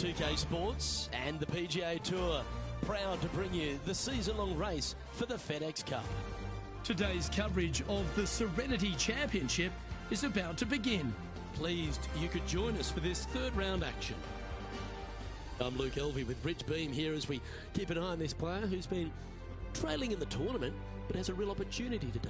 2K Sports and the PGA Tour, proud to bring you the season-long race for the FedEx Cup. Today's coverage of the Serenity Championship is about to begin. Pleased you could join us for this third round action. I'm Luke Elvey with Rich Beam here as we keep an eye on this player who's been trailing in the tournament but has a real opportunity today.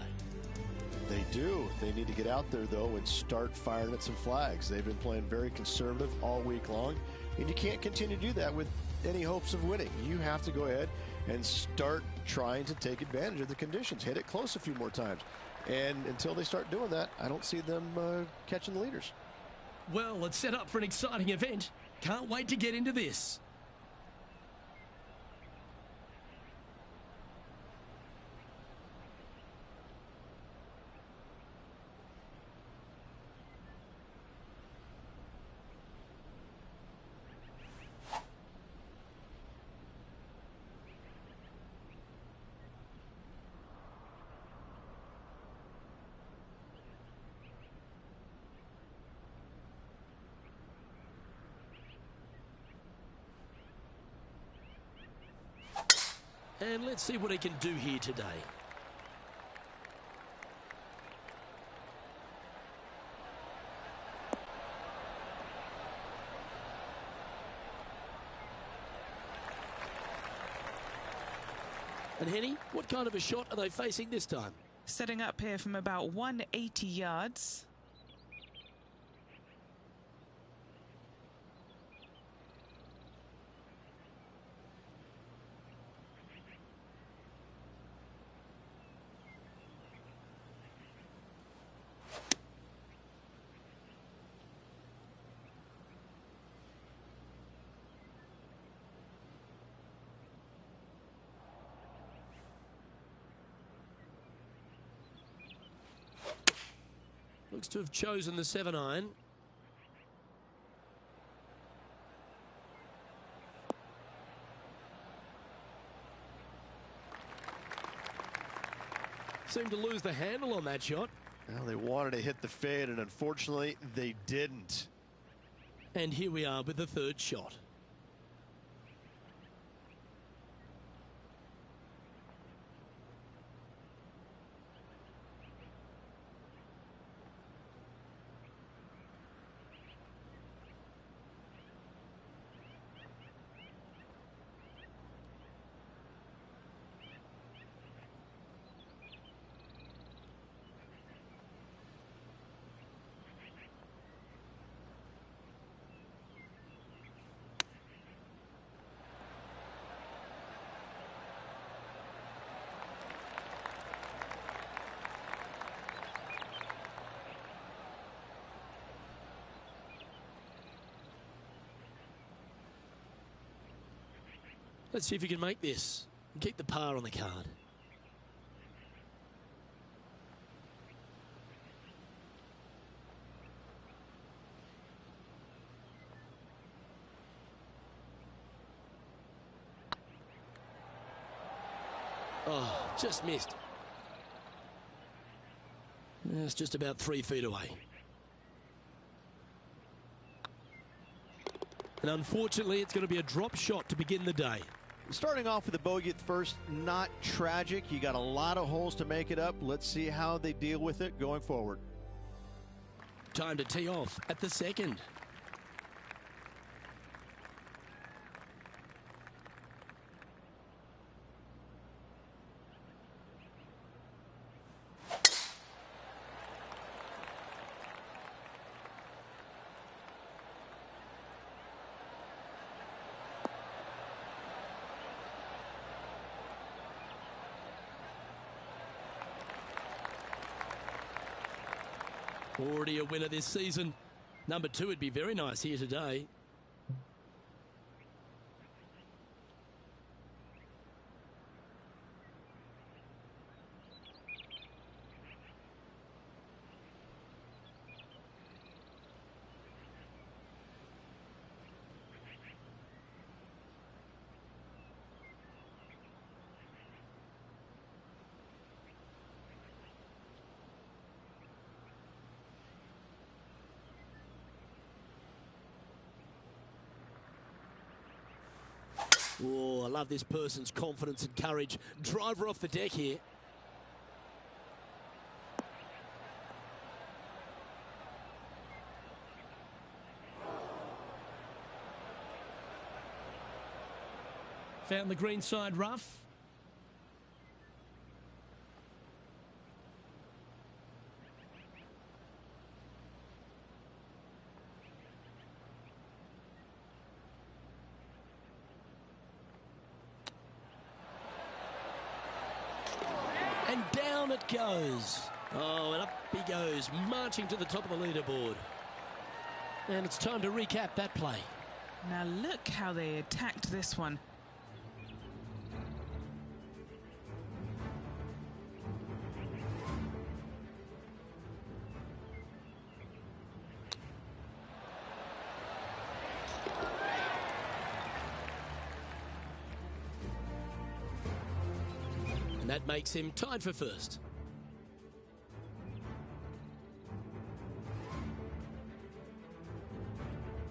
They do. They need to get out there, though, and start firing at some flags. They've been playing very conservative all week long, and you can't continue to do that with any hopes of winning. You have to go ahead and start trying to take advantage of the conditions. Hit it close a few more times. And until they start doing that, I don't see them catching the leaders. Well, let's set up for an exciting event. Can't wait to get into this. And let's see what he can do here today. And Henny, what kind of a shot are they facing this time? Setting up here from about 180 yards. Looks to have chosen the 7-iron. Seemed to lose the handle on that shot. Well, they wanted to hit the fade, and unfortunately, they didn't. And here we are with the third shot. Let's see if you can make this and keep the par on the card. Oh, just missed. It's just about 3 feet away. And unfortunately, it's going to be a drop shot to begin the day. Starting off with a bogey at first, not tragic. You got a lot of holes to make it up. Let's see how they deal with it going forward. Time to tee off at the second. Already a winner this season. Number 2 would be very nice here today. Oh, I love this person's confidence and courage. Driver off the deck here. Found the green side rough. And down it goes. Oh, and up he goes, marching to the top of the leaderboard. And it's time to recap that play. Now look how they attacked this one. And that makes him tied for first.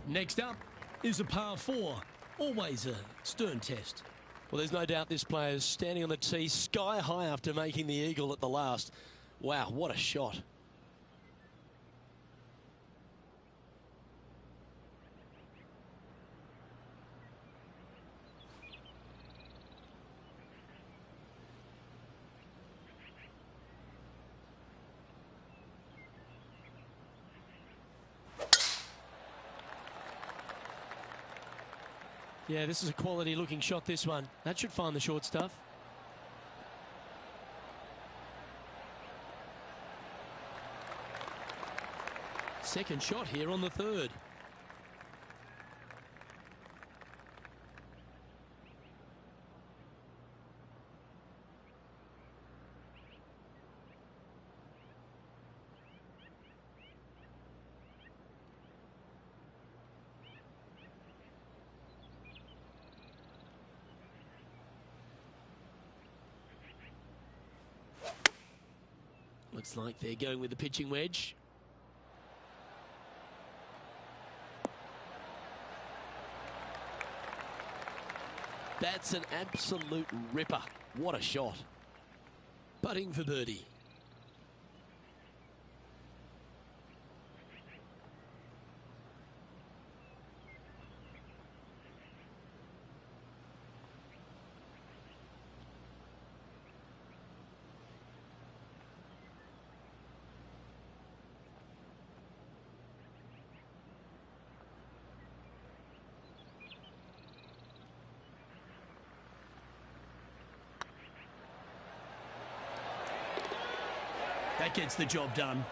Next up is a par 4. Always a stern test. Well, there's no doubt this player is standing on the tee sky high after making the eagle at the last. Wow, what a shot. Yeah, this is a quality looking shot, this one. That should find the short stuff. Second shot here on the third. Looks like they're going with the pitching wedge. That's an absolute ripper. What a shot. Putting for birdie. That gets the job done.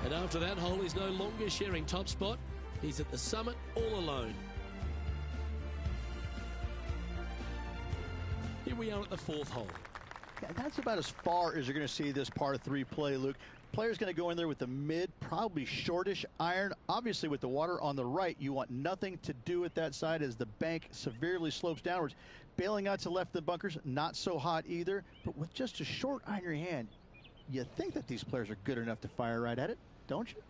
And after that hole, he's no longer sharing top spot. He's at the summit all alone. Here we are at the fourth hole. Yeah, that's about as far as you're going to see this par 3 play, Luke. Player's going to go in there with the mid, probably shortish iron. Obviously, with the water on the right, you want nothing to do with that side as the bank severely slopes downwards. Bailing out to left of the bunkers, not so hot either. But with just a short iron in your hand, you think that these players are good enough to fire right at it, don't you?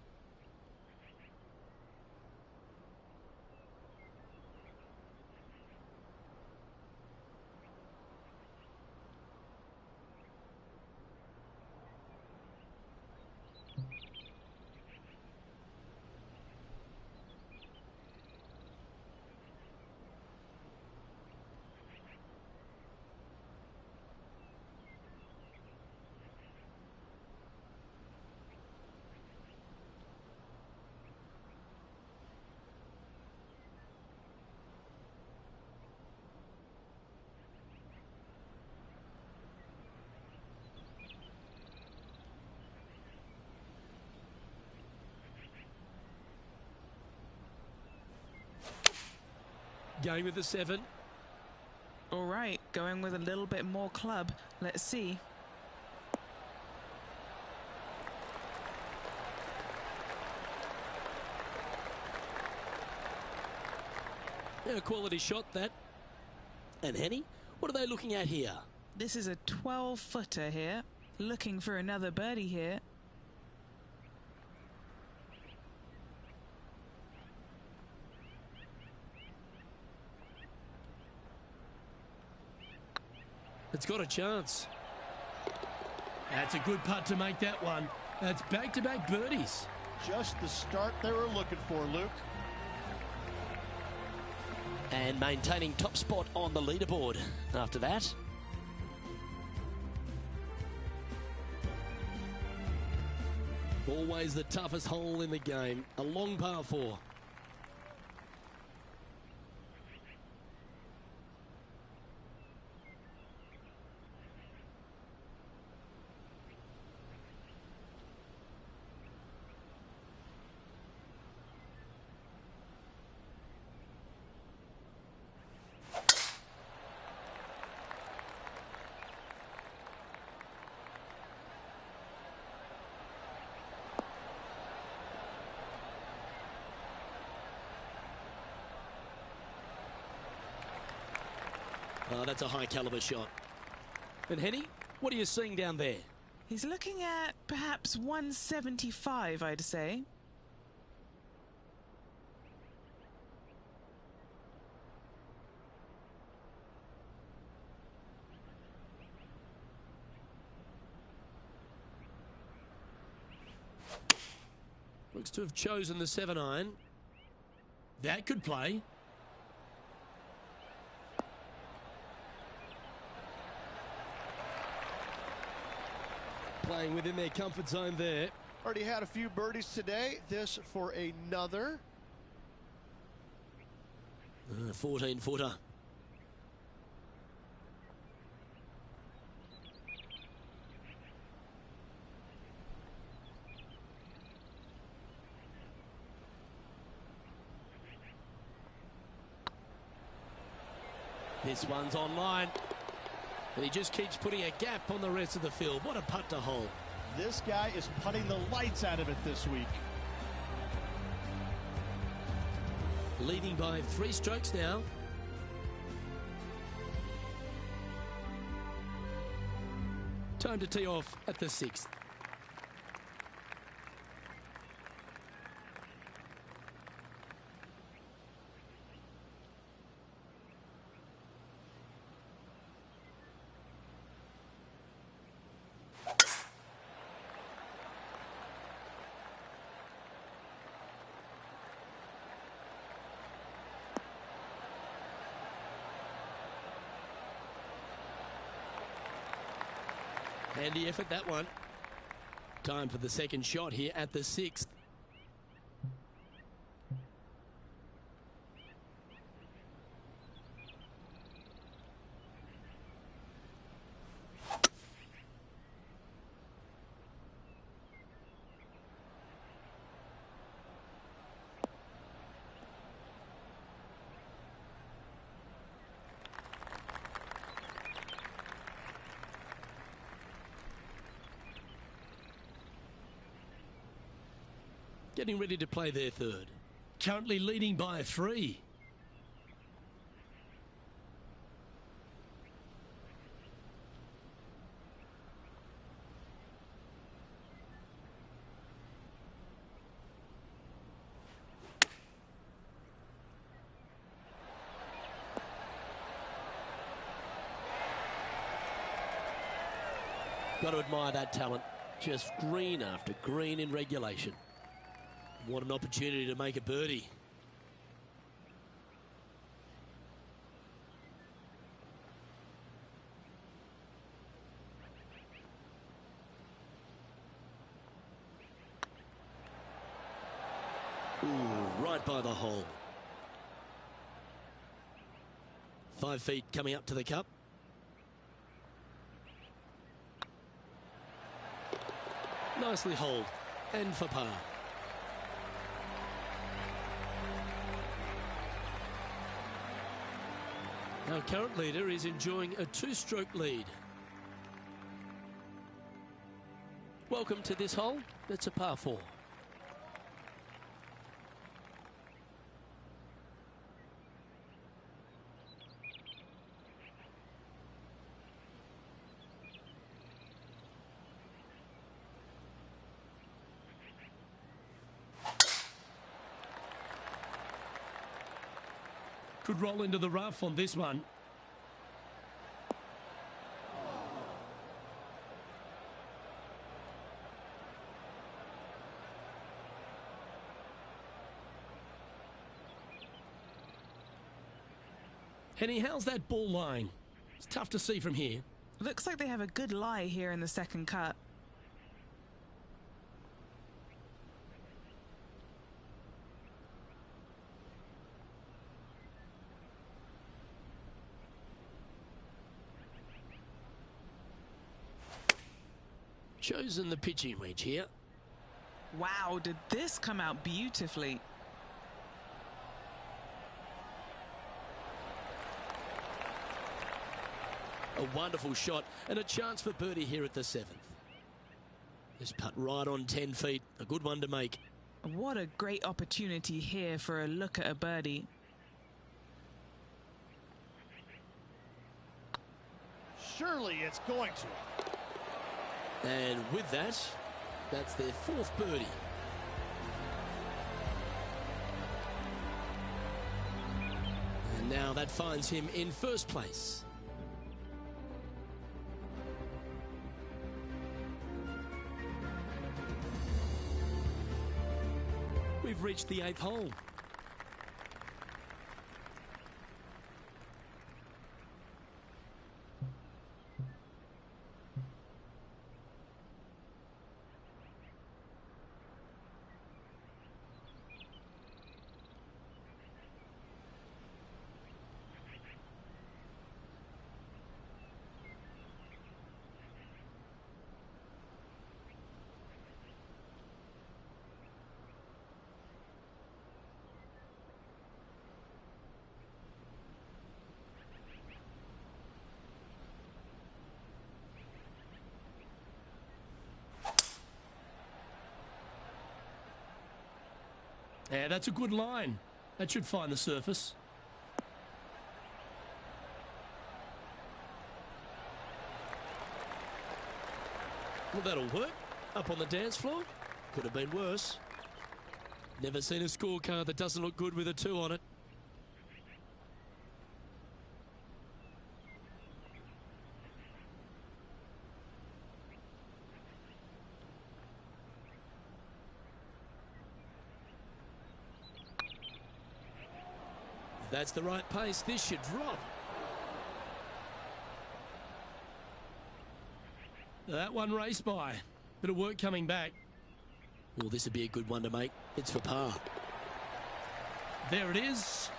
Going with the 7. All right, going with a little bit more club. Let's see. Yeah, a quality shot, that. And Henny, what are they looking at here? This is a 12-footer here. Looking for another birdie here. It's got a chance. That's a good putt to make that one. That's back-to-back birdies. Just the start they were looking for, Luke. And maintaining top spot on the leaderboard after that. Always the toughest hole in the game. A long par 4. Oh, that's a high caliber shot. And Henny, what are you seeing down there? He's looking at perhaps 175, I'd say. Looks to have chosen the 7-iron. That could play. Playing within their comfort zone there. Already had a few birdies today. This for another. 14-footer. This one's online. And he just keeps putting a gap on the rest of the field. What a putt to hole. This guy is putting the lights out of it this week. Leading by 3 strokes now. Time to tee off at the 6th. Handy effort, that one. Time for the second shot here at the 6th. Getting ready to play their third. Currently leading by 3. Got to admire that talent. Just green after green in regulation. What an opportunity to make a birdie. Ooh, right by the hole. 5 feet coming up to the cup. Nicely holed and for par. Our current leader is enjoying a 2-stroke lead. Welcome to this hole. It's a par 4. Could roll into the rough on this one. Henny, how's that ball lying? It's tough to see from here. Looks like they have a good lie here in the second cut. Chosen the pitching wedge here. Wow, did this come out beautifully? A wonderful shot and a chance for birdie here at the 7th. This putt right on 10 feet. A good one to make. What a great opportunity here for a look at a birdie. Surely it's going to. And with that, that's their 4th birdie. And now that finds him in 1st place. We've reached the 8th hole. Yeah, that's a good line. That should find the surface. Well, that'll work. Up on the dance floor. Could have been worse. Never seen a scorecard that doesn't look good with a 2 on it. If that's the right pace, this should drop. That one raced by. Bit of work coming back. Well, this would be a good one to make. It's for par. There it is.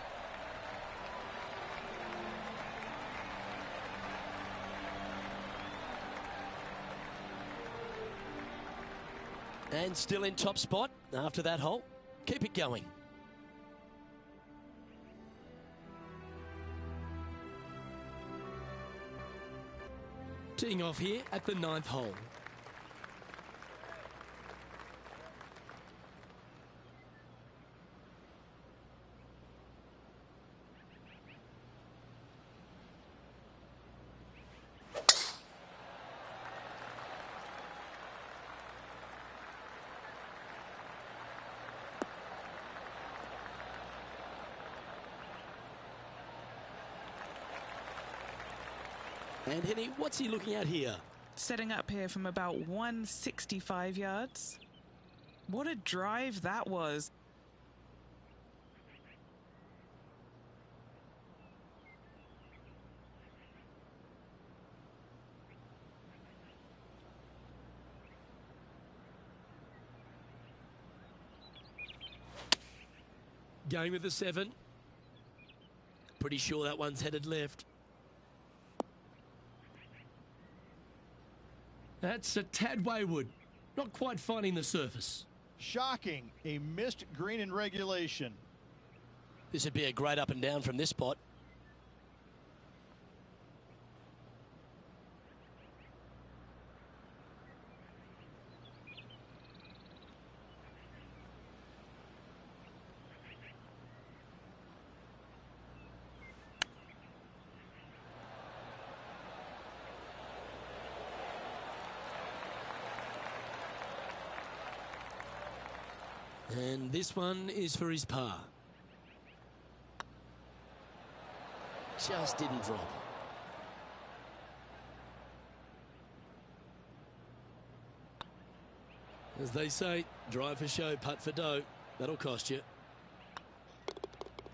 And still in top spot after that hole. Keep it going. Teeing off here at the 9th hole. And Henny, what's he looking at here? Setting up here from about 165 yards. What a drive that was. Going with the 7. Pretty sure that one's headed left. That's a tad wayward. Not quite finding the surface. Shocking. A missed green in regulation. This would be a great up and down from this spot. And this one is for his par. Just didn't drop. As they say, drive for show, putt for dough. That'll cost you.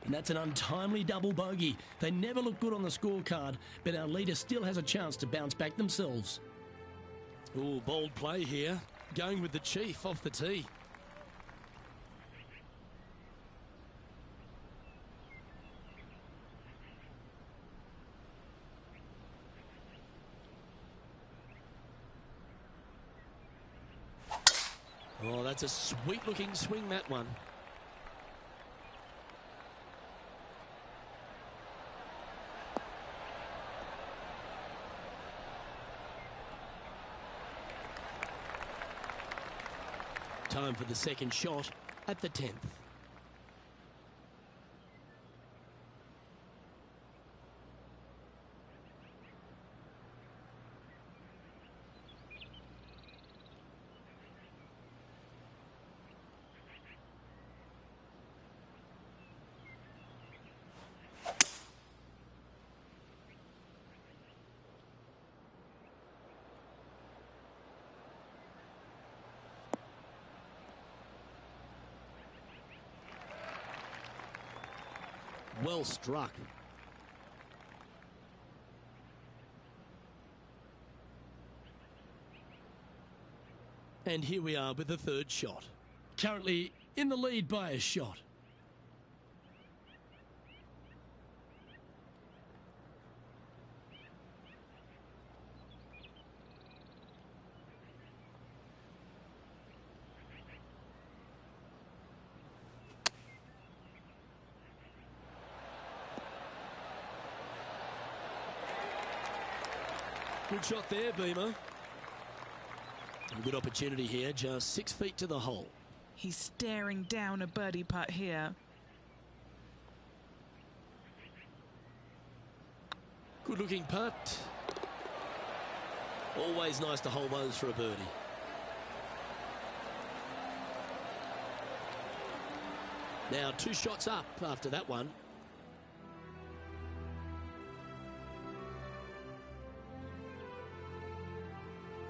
And that's an untimely double bogey. They never look good on the scorecard, but our leader still has a chance to bounce back themselves. Ooh, bold play here. Going with the Chief off the tee. Oh, that's a sweet-looking swing, that one. Time for the second shot at the 10th. Well struck. And here we are with the third shot. Currently in the lead by a shot. Good shot there, Beamer. A good opportunity here, just 6 feet to the hole. He's staring down a birdie putt here. Good looking putt. Always nice to hold those for a birdie. Now 2 shots up after that one.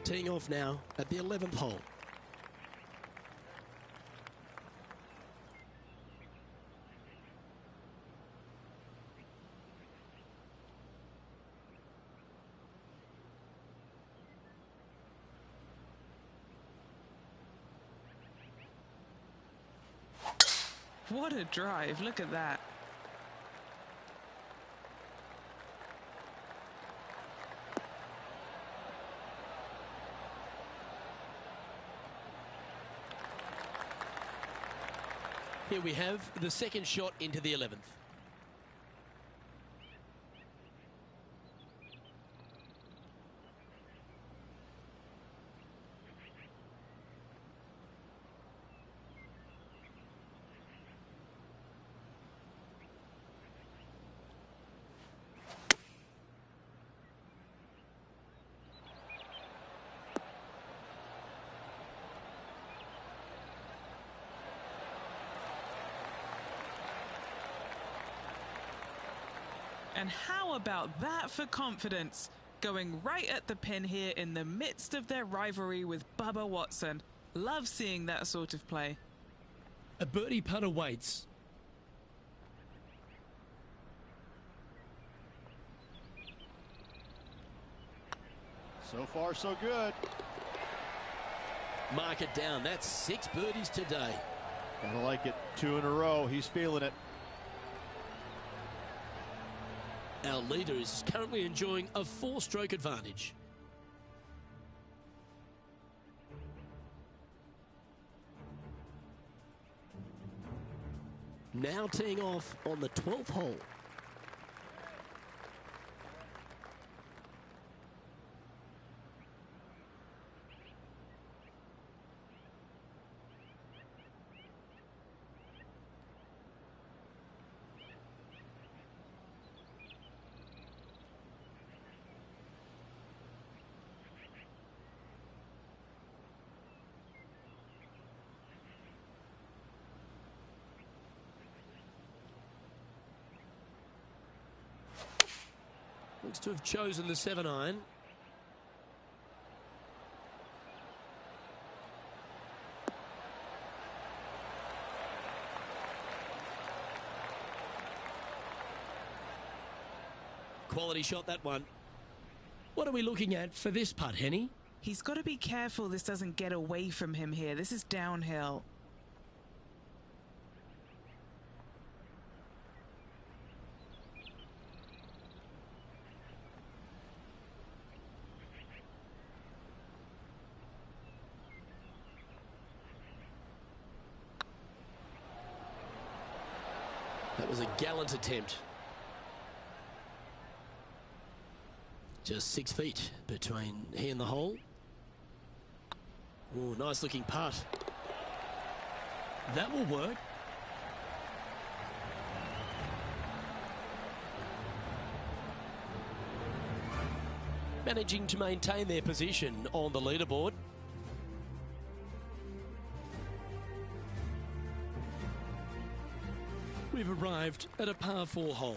Teeing off now at the 11th hole. What a drive, look at that. Here we have the second shot into the 11th. And how about that for confidence? Going right at the pin here in the midst of their rivalry with Bubba Watson. Love seeing that sort of play. A birdie putt awaits. So far, so good. Mark it down. That's 6 birdies today. Kinda like it. 2 in a row. He's feeling it. Our leader is currently enjoying a 4-stroke advantage. Now teeing off on the 12th hole. Looks to have chosen the 7-iron. Quality shot, that one. What are we looking at for this putt, Henny? He's got to be careful this doesn't get away from him here. This is downhill. That was a gallant attempt. Just 6 feet between he and the hole. Oh, nice looking putt. That will work. Managing to maintain their position on the leaderboard. We've arrived at a par 4 hole.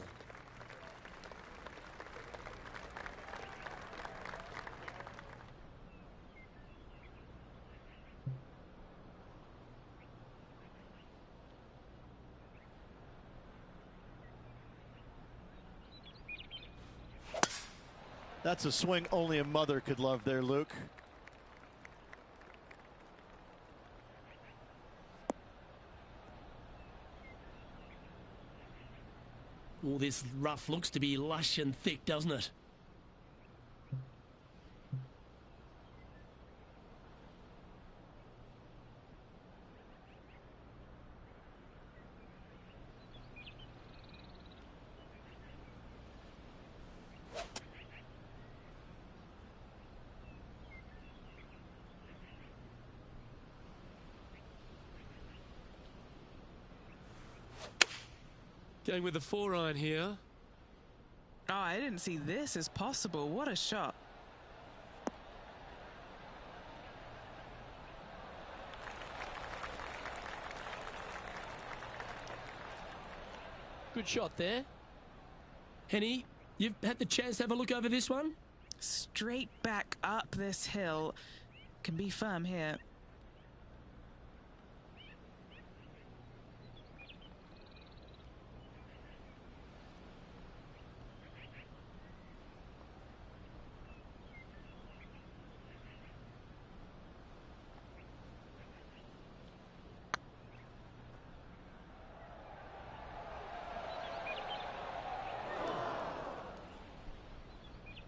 That's a swing only a mother could love there, Luke. All this rough looks to be lush and thick, doesn't it? Going with the 4-iron here. Oh, I didn't see this as possible. What a shot. Good shot there. Henny, you've had the chance to have a look over this one? Straight back up this hill. Can be firm here.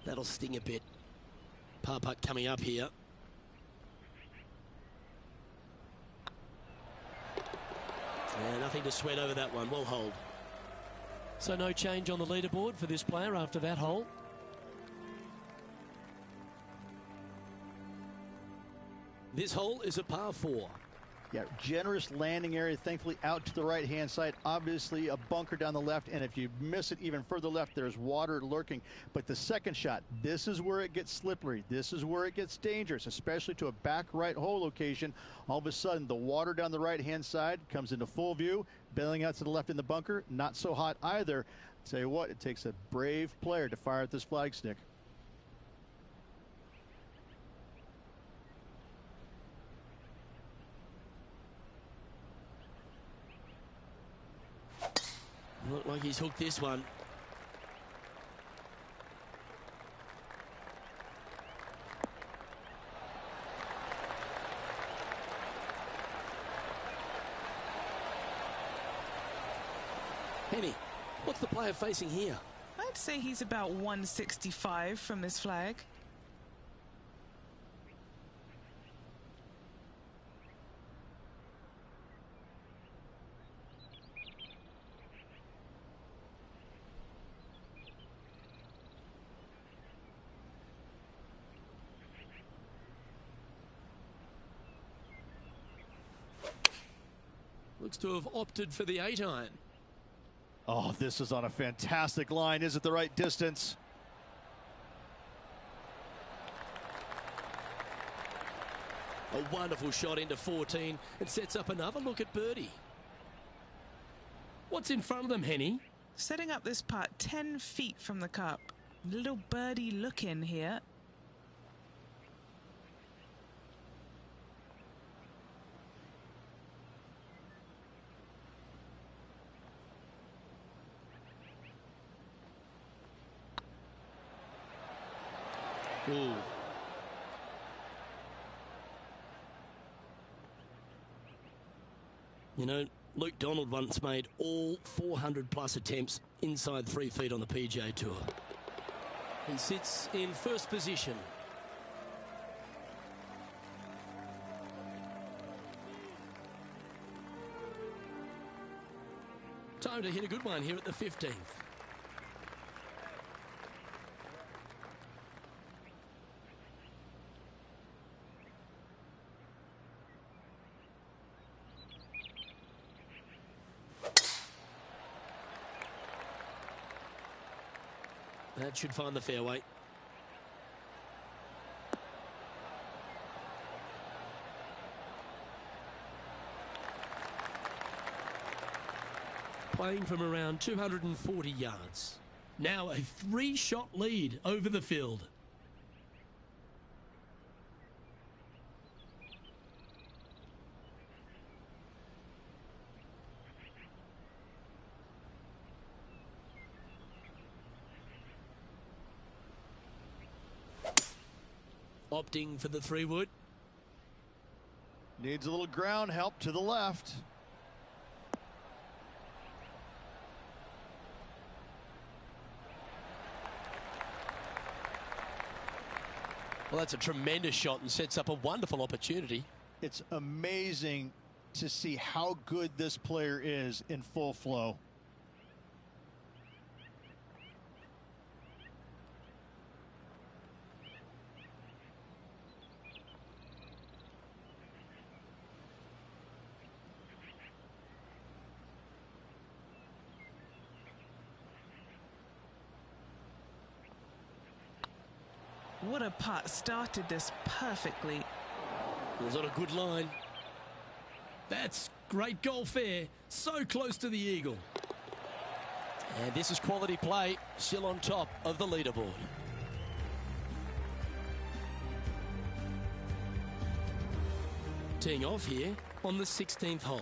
That'll sting a bit. Par putt coming up here. Yeah, nothing to sweat over that one. Well hold. So no change on the leaderboard for this player after that hole. This hole is a par 4. Yeah, generous landing area, thankfully out to the right-hand side. Obviously a bunker down the left, and if you miss it even further left, there's water lurking. But the second shot, this is where it gets slippery. This is where it gets dangerous, especially to a back right hole location. All of a sudden, the water down the right-hand side comes into full view. Bailing out to the left in the bunker, not so hot either. Tell you what, it takes a brave player to fire at this flag stick. Look like he's hooked this one. Henny, what's the player facing here? I'd say he's about 165 from this flag. Looks to have opted for the 8-iron. Oh, this is on a fantastic line. Is it the right distance? A wonderful shot into 14 and sets up another look at birdie. What's in front of them, Henny? Setting up this putt 10 feet from the cup. Little birdie look in here. Ooh. You know, Luke Donald once made all 400-plus attempts inside 3 feet on the PGA Tour. He sits in first position. Time to hit a good one here at the 15th. That should find the fairway. Playing from around 240 yards. Now a 3-shot lead over the field. Opting for the 3-wood. Needs a little ground help to the left. Well, that's a tremendous shot and sets up a wonderful opportunity. It's amazing to see how good this player is in full flow. What a putt. Started this perfectly. It was on a good line. That's great golf there. So close to the eagle. And this is quality play. Still on top of the leaderboard. Teeing off here on the 16th hole.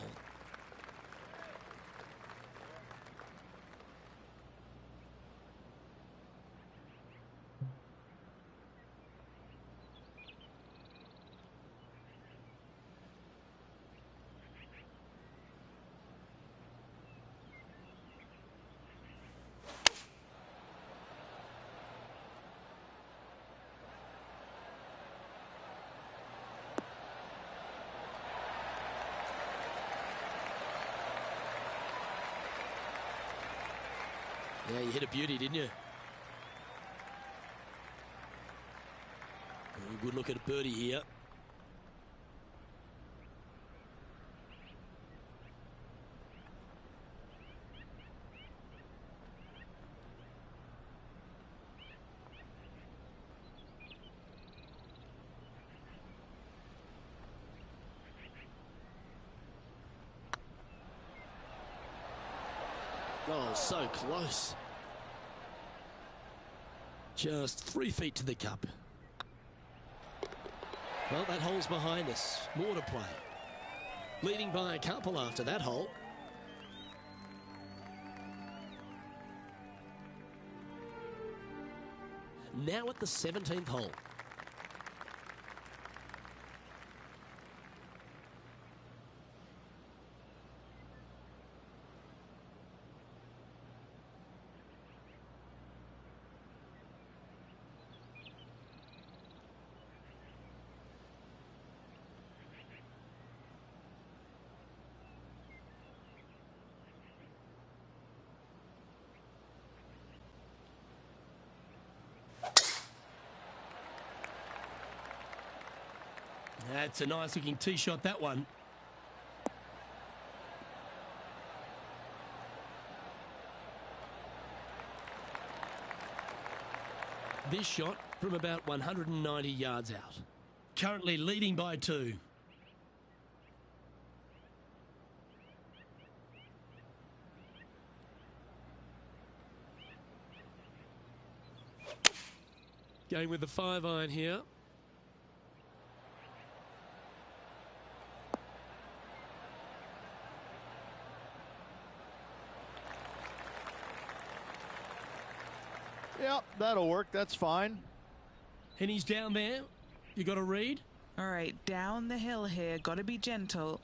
Yeah, you hit a beauty, didn't you? Good look at a birdie here. Oh, so close. Just 3 feet to the cup. Well, that hole's behind us. More to play. Leading by a couple after that hole. Now at the 17th hole. That's a nice looking tee shot, that one. This shot from about 190 yards out. Currently leading by 2. Going with the 5-iron here. Yep, that'll work. That's fine. And he's down there. You got to read. All right, down the hill here. Got to be gentle.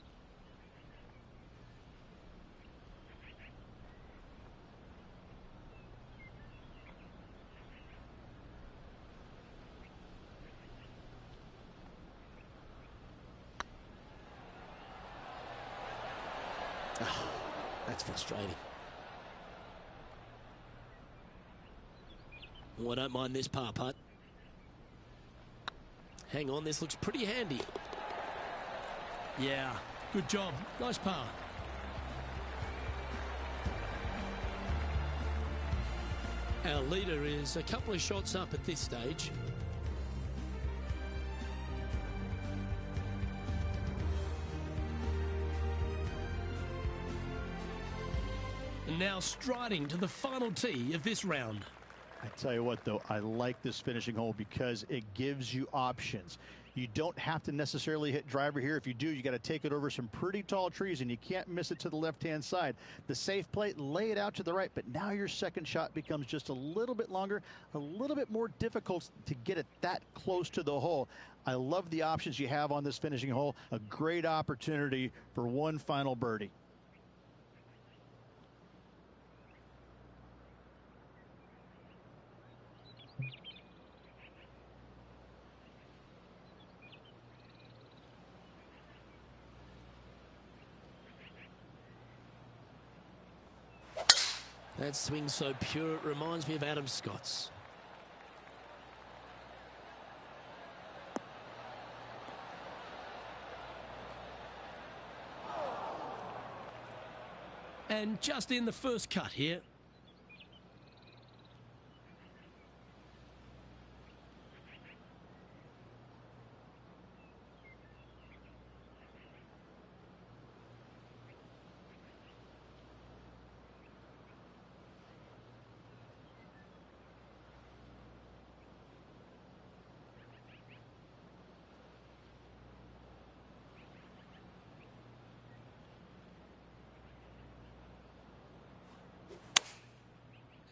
Oh, that's frustrating. Oh, I don't mind this par putt. Hang on, this looks pretty handy. Yeah, good job. Nice par. Our leader is a couple of shots up at this stage. And now striding to the final tee of this round. I tell you what, though, I like this finishing hole because it gives you options. You don't have to necessarily hit driver here. If you do, you got to take it over some pretty tall trees, and you can't miss it to the left-hand side. The safe play, lay it out to the right, but now your second shot becomes just a little bit longer, a little bit more difficult to get it that close to the hole. I love the options you have on this finishing hole. A great opportunity for one final birdie. That swing's so pure, it reminds me of Adam Scott's. And just in the first cut here.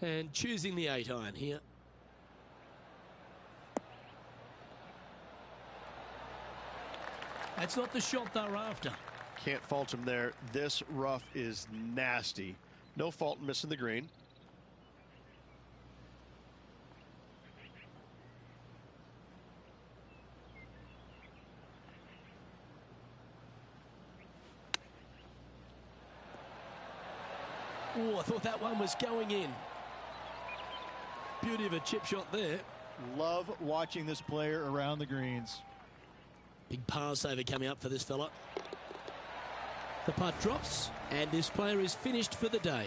And choosing the 8-iron here. That's not the shot they're after. Can't fault him there. This rough is nasty. No fault in missing the green. Oh, I thought that one was going in. Beauty of a chip shot there. Love watching this player around the greens. Big par saver coming up for this fella. The putt drops, and this player is finished for the day.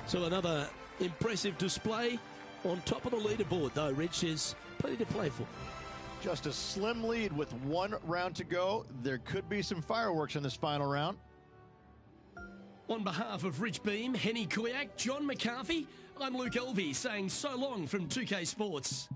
So another impressive display on top of the leaderboard, though, Rich. There's plenty to play for. Just a slim lead with one round to go. There could be some fireworks in this final round. On behalf of Rich Beam, Henny Kuyak, John McCarthy, I'm Luke Elvey saying so long from 2K Sports.